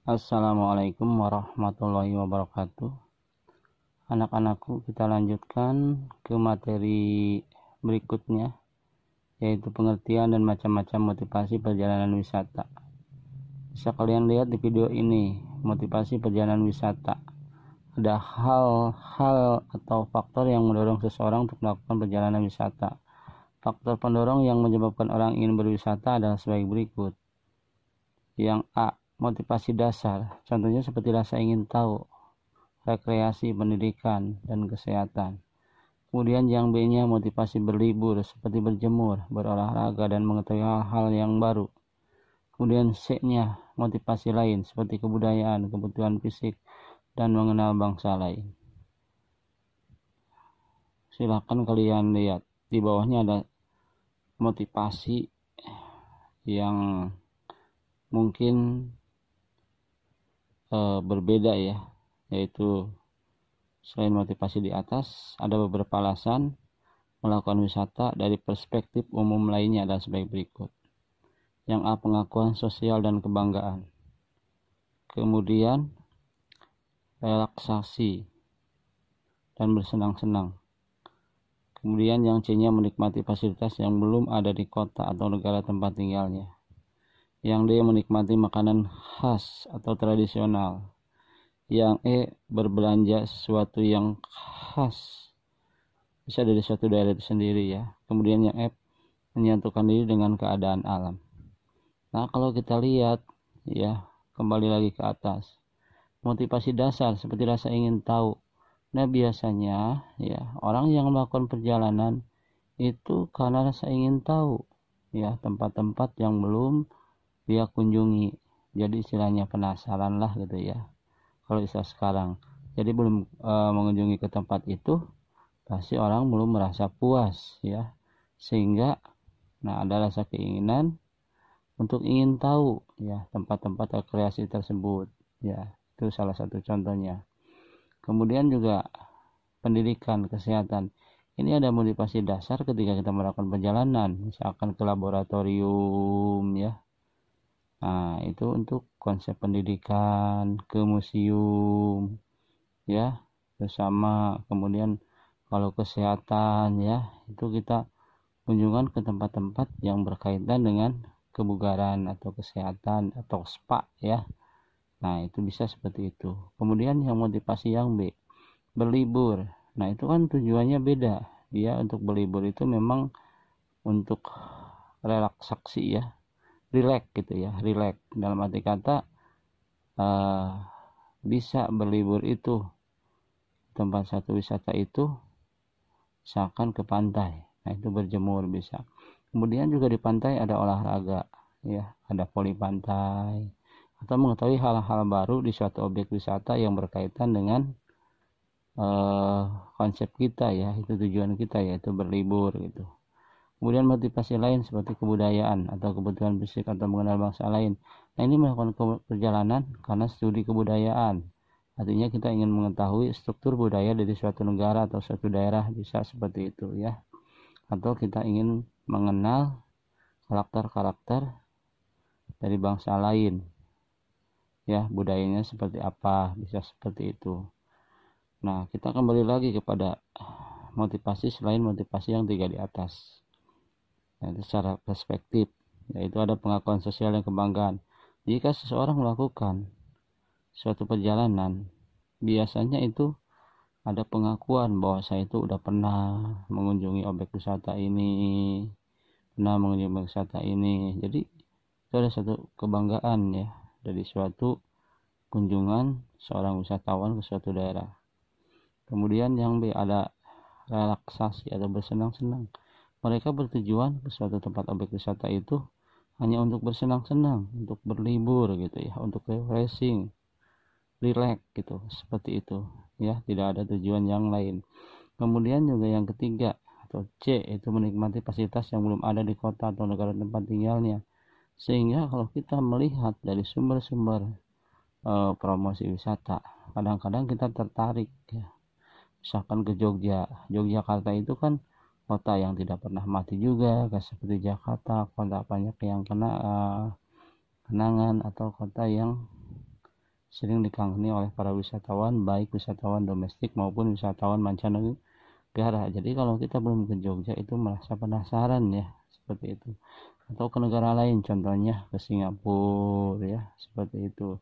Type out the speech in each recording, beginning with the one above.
Assalamualaikum warahmatullahi wabarakatuh. Anak-anakku, kita lanjutkan ke materi berikutnya, yaitu pengertian dan macam-macam motivasi perjalanan wisata. Bisa kalian lihat di video ini, motivasi perjalanan wisata. Ada hal-hal atau faktor yang mendorong seseorang untuk melakukan perjalanan wisata. Faktor pendorong yang menyebabkan orang ingin berwisata adalah sebagai berikut. Yang A, motivasi dasar, contohnya seperti rasa ingin tahu, rekreasi, pendidikan, dan kesehatan. Kemudian yang B-nya motivasi berlibur, seperti berjemur, berolahraga, dan mengetahui hal-hal yang baru. Kemudian C-nya motivasi lain, seperti kebudayaan, kebutuhan fisik, dan mengenal bangsa lain. Silakan kalian lihat, di bawahnya ada motivasi yang mungkin berbeda ya, yaitu selain motivasi di atas, ada beberapa alasan melakukan wisata dari perspektif umum lainnya adalah sebagai berikut. Yang A, pengakuan sosial dan kebanggaan. Kemudian relaksasi dan bersenang-senang. Kemudian yang C-nya menikmati fasilitas yang belum ada di kota atau negara tempat tinggalnya. Yang D, menikmati makanan khas atau tradisional. Yang E, berbelanja sesuatu yang khas, bisa dari suatu daerah itu sendiri ya. Kemudian yang F, menyatukan diri dengan keadaan alam. Nah, kalau kita lihat ya, kembali lagi ke atas, motivasi dasar seperti rasa ingin tahu. Nah, biasanya ya, orang yang melakukan perjalanan itu karena rasa ingin tahu ya, tempat-tempat yang belum dia kunjungi. Jadi istilahnya penasaran lah gitu ya, kalau istilah sekarang. Jadi belum mengunjungi ke tempat itu, pasti orang belum merasa puas ya, sehingga ada rasa keinginan untuk ingin tahu ya tempat-tempat rekreasi tersebut ya. Itu salah satu contohnya. Kemudian juga pendidikan, kesehatan. Ini ada motivasi dasar ketika kita melakukan perjalanan, misalkan ke laboratorium ya. Nah, itu untuk konsep pendidikan, ke museum ya, bersama. Kemudian kalau kesehatan ya, itu kita kunjungan ke tempat-tempat yang berkaitan dengan kebugaran atau kesehatan atau spa ya. Nah, itu bisa seperti itu. Kemudian yang motivasi yang B, berlibur. Nah, itu kan tujuannya beda. Dia untuk berlibur itu memang untuk relaksasi ya, relax gitu ya, relax dalam arti kata bisa berlibur itu tempat satu wisata itu, misalkan ke pantai. Nah, itu berjemur bisa. Kemudian juga di pantai ada olahraga ya, ada voli pantai, atau mengetahui hal-hal baru di suatu objek wisata yang berkaitan dengan konsep kita ya, itu tujuan kita yaitu berlibur gitu. Kemudian motivasi lain seperti kebudayaan atau kebutuhan fisik atau mengenal bangsa lain. Nah, ini melakukan perjalanan karena studi kebudayaan. Artinya kita ingin mengetahui struktur budaya dari suatu negara atau suatu daerah, bisa seperti itu ya. Atau kita ingin mengenal karakter-karakter dari bangsa lain ya, budayanya seperti apa, bisa seperti itu. Nah, kita kembali lagi kepada motivasi selain motivasi yang tiga di atas. Nah, itu secara perspektif, yaitu ada pengakuan sosial dan kebanggaan. Jika seseorang melakukan suatu perjalanan, biasanya itu ada pengakuan bahwa saya itu udah pernah mengunjungi objek wisata ini, pernah mengunjungi objek wisata ini. Jadi itu ada satu kebanggaan ya dari suatu kunjungan seorang wisatawan ke suatu daerah. Kemudian yang B, ada relaksasi atau bersenang-senang. Mereka bertujuan ke suatu tempat objek wisata itu hanya untuk bersenang-senang, untuk berlibur gitu ya, untuk refreshing, relax gitu, seperti itu ya, tidak ada tujuan yang lain. Kemudian juga yang ketiga atau C, itu menikmati fasilitas yang belum ada di kota atau negara tempat tinggalnya. Sehingga kalau kita melihat dari sumber-sumber promosi wisata, kadang-kadang kita tertarik ya. Misalkan ke Yogyakarta itu kan kota yang tidak pernah mati juga, gak seperti Jakarta, kota banyak yang kenangan atau kota yang sering dikagumi oleh para wisatawan, baik wisatawan domestik maupun wisatawan mancanegara. Jadi kalau kita belum ke Jogja itu merasa penasaran ya, seperti itu. Atau ke negara lain, contohnya ke Singapura ya, seperti itu.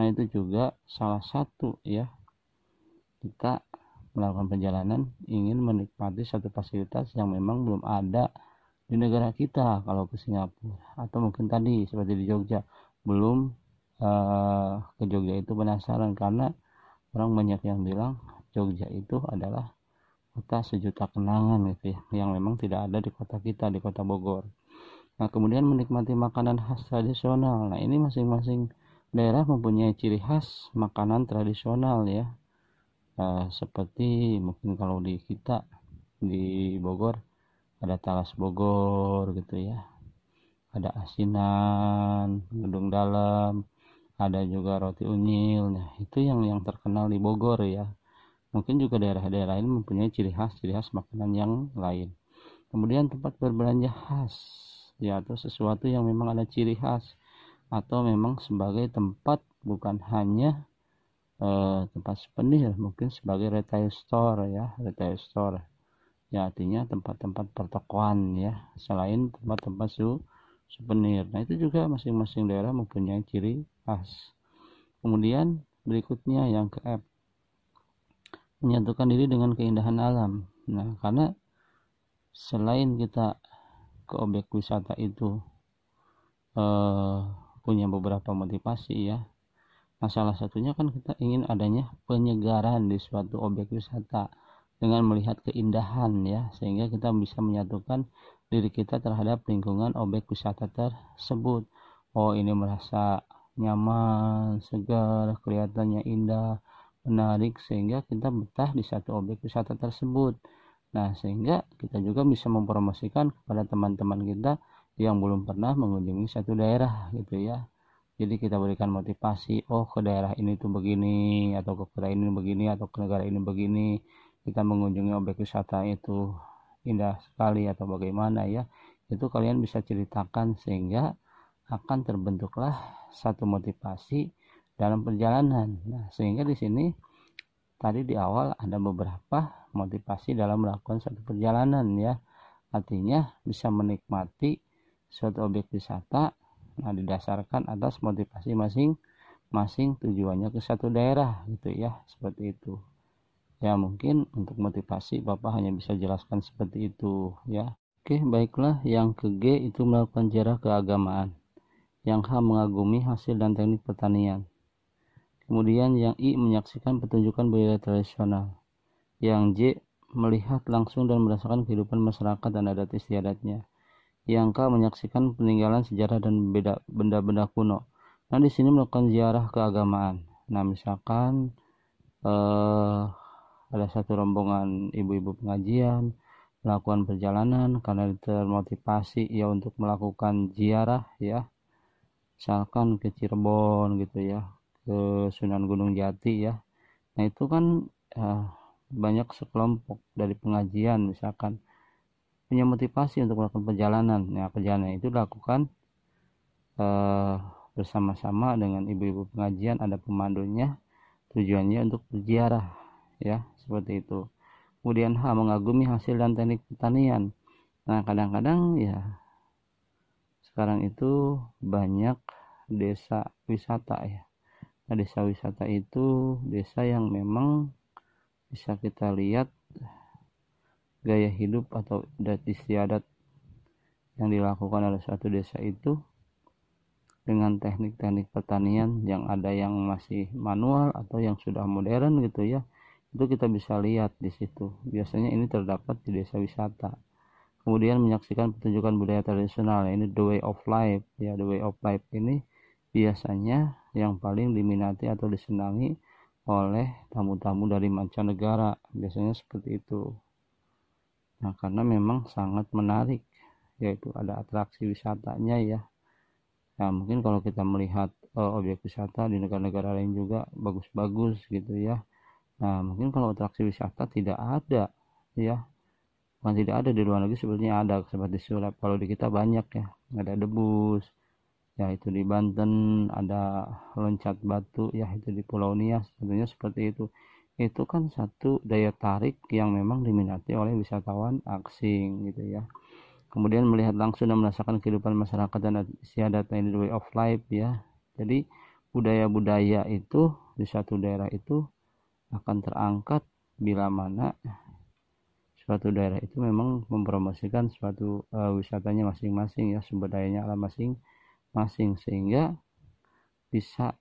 Nah itu juga salah satu ya, kita melakukan perjalanan ingin menikmati satu fasilitas yang memang belum ada di negara kita kalau ke Singapura. Atau mungkin tadi seperti di Jogja, belum ke Jogja itu penasaran karena orang banyak yang bilang Jogja itu adalah kota sejuta kenangan gitu ya, yang memang tidak ada di kota kita, di kota Bogor. Nah kemudian menikmati makanan khas tradisional. Nah ini masing-masing daerah mempunyai ciri khas makanan tradisional ya. Seperti mungkin kalau di kita di Bogor ada talas Bogor gitu ya, ada asinan, gedung dalam, ada juga roti unyil. Nah itu yang terkenal di Bogor ya. Mungkin juga daerah-daerah lain mempunyai ciri khas makanan yang lain. Kemudian tempat berbelanja khas ya, atau sesuatu yang memang ada ciri khas, atau memang sebagai tempat bukan hanya tempat souvenir, mungkin sebagai retail store ya, retail store ya, artinya tempat-tempat pertokoan ya, selain tempat-tempat souvenir. Nah itu juga masing-masing daerah mempunyai ciri khas. Kemudian berikutnya yang ke F, menyatukan diri dengan keindahan alam. Nah karena selain kita ke objek wisata itu punya beberapa motivasi ya. Nah salah satunya kan kita ingin adanya penyegaran di suatu objek wisata dengan melihat keindahan ya, sehingga kita bisa menyatukan diri kita terhadap lingkungan objek wisata tersebut. Oh ini merasa nyaman, segar, kelihatannya indah, menarik, sehingga kita betah di satu objek wisata tersebut. Nah sehingga kita juga bisa mempromosikan kepada teman-teman kita yang belum pernah mengunjungi satu daerah gitu ya. Jadi kita berikan motivasi, oh ke daerah ini tuh begini, atau ke kota ini begini, atau ke negara ini begini, kita mengunjungi objek wisata itu indah sekali atau bagaimana ya. Itu kalian bisa ceritakan sehingga akan terbentuklah satu motivasi dalam perjalanan. Nah sehingga di sini tadi di awal ada beberapa motivasi dalam melakukan suatu perjalanan ya, artinya bisa menikmati suatu objek wisata. Nah didasarkan atas motivasi masing-masing tujuannya ke satu daerah gitu ya, seperti itu ya. Mungkin untuk motivasi Bapak hanya bisa jelaskan seperti itu ya. Oke baiklah, yang ke G itu melakukan ziarah keagamaan, yang H mengagumi hasil dan teknik pertanian, kemudian yang I menyaksikan pertunjukan budaya tradisional, yang J melihat langsung dan merasakan kehidupan masyarakat dan adat istiadatnya, yang K menyaksikan peninggalan sejarah dan benda-benda kuno. Nah di sini melakukan ziarah keagamaan. Nah misalkan ada satu rombongan ibu-ibu pengajian melakukan perjalanan karena termotivasi ya untuk melakukan ziarah ya, misalkan ke Cirebon gitu ya, ke Sunan Gunung Jati ya. Nah itu kan banyak sekelompok dari pengajian misalkan punya motivasi untuk melakukan perjalanan. Nah perjalanan itu dilakukan bersama-sama dengan ibu-ibu pengajian, ada pemandunya, tujuannya untuk berziarah ya, seperti itu. Kemudian H mengagumi hasil dan teknik pertanian. Nah kadang-kadang ya sekarang itu banyak desa wisata ya. Nah desa wisata itu desa yang memang bisa kita lihat gaya hidup atau adat istiadat yang dilakukan oleh suatu desa itu dengan teknik-teknik pertanian yang ada yang masih manual atau yang sudah modern gitu ya. Itu kita bisa lihat di situ. Biasanya ini terdapat di desa wisata. Kemudian menyaksikan pertunjukan budaya tradisional, ini the way of life ya. The way of life ini biasanya yang paling diminati atau disenangi oleh tamu-tamu dari mancanegara, biasanya seperti itu. Nah karena memang sangat menarik, yaitu ada atraksi wisatanya ya. Nah mungkin kalau kita melihat objek wisata di negara-negara lain juga bagus-bagus gitu ya. Nah mungkin kalau atraksi wisata tidak ada ya, bukan tidak ada, di luar negeri sebenarnya ada seperti sulap. Kalau di kita banyak ya, ada debus, yaitu di Banten, ada loncat batu yaitu di Pulau Nias, tentunya seperti itu kan satu daya tarik yang memang diminati oleh wisatawan asing gitu ya. Kemudian melihat langsung dan merasakan kehidupan masyarakat dan istiadat ini way of life ya. Jadi budaya-budaya itu di suatu daerah itu akan terangkat bila mana suatu daerah itu memang mempromosikan suatu wisatanya masing-masing ya, sumber dayanya alam masing-masing, sehingga bisa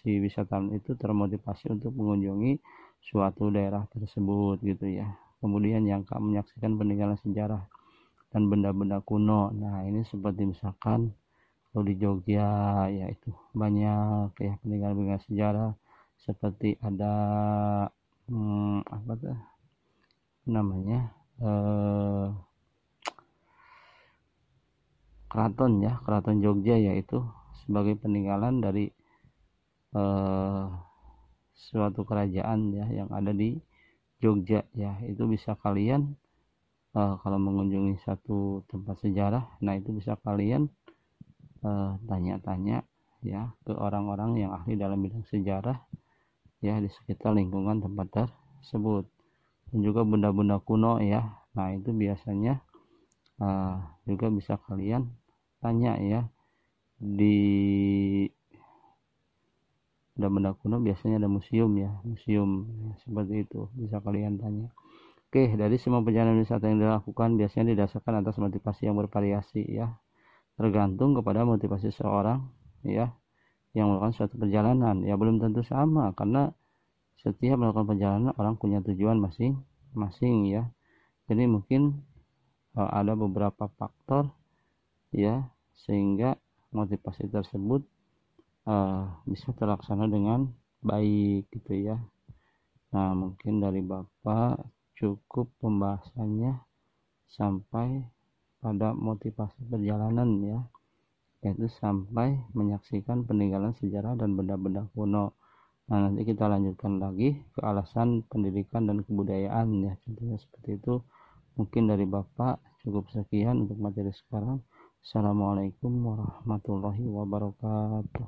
si wisatawan itu termotivasi untuk mengunjungi suatu daerah tersebut gitu ya. Kemudian yang menyaksikan peninggalan sejarah dan benda-benda kuno. Nah ini seperti misalkan kalau di Jogja ya itu banyak ya peninggalan-peninggalan sejarah, seperti ada apa tuh namanya keraton ya, keraton Jogja, yaitu sebagai peninggalan dari suatu kerajaan ya yang ada di Jogja ya. Itu bisa kalian kalau mengunjungi satu tempat sejarah, nah itu bisa kalian tanya-tanya ya ke orang-orang yang ahli dalam bidang sejarah ya di sekitar lingkungan tempat tersebut. Dan juga benda-benda kuno ya, nah itu biasanya juga bisa kalian tanya ya. Di benda-benda kuno biasanya ada museum ya, seperti itu bisa kalian tanya. Oke, dari semua perjalanan wisata yang dilakukan biasanya didasarkan atas motivasi yang bervariasi ya, tergantung kepada motivasi seorang ya yang melakukan suatu perjalanan ya. Belum tentu sama, karena setiap melakukan perjalanan orang punya tujuan masing-masing ya. Jadi mungkin ada beberapa faktor ya sehingga motivasi tersebut bisa terlaksana dengan baik gitu ya. Nah mungkin dari Bapak cukup pembahasannya sampai pada motivasi perjalanan ya, yaitu sampai menyaksikan peninggalan sejarah dan benda-benda kuno. Nah nanti kita lanjutkan lagi ke alasan pendidikan dan kebudayaan ya, contohnya seperti itu. Mungkin dari Bapak cukup sekian untuk materi sekarang. Assalamualaikum warahmatullahi wabarakatuh.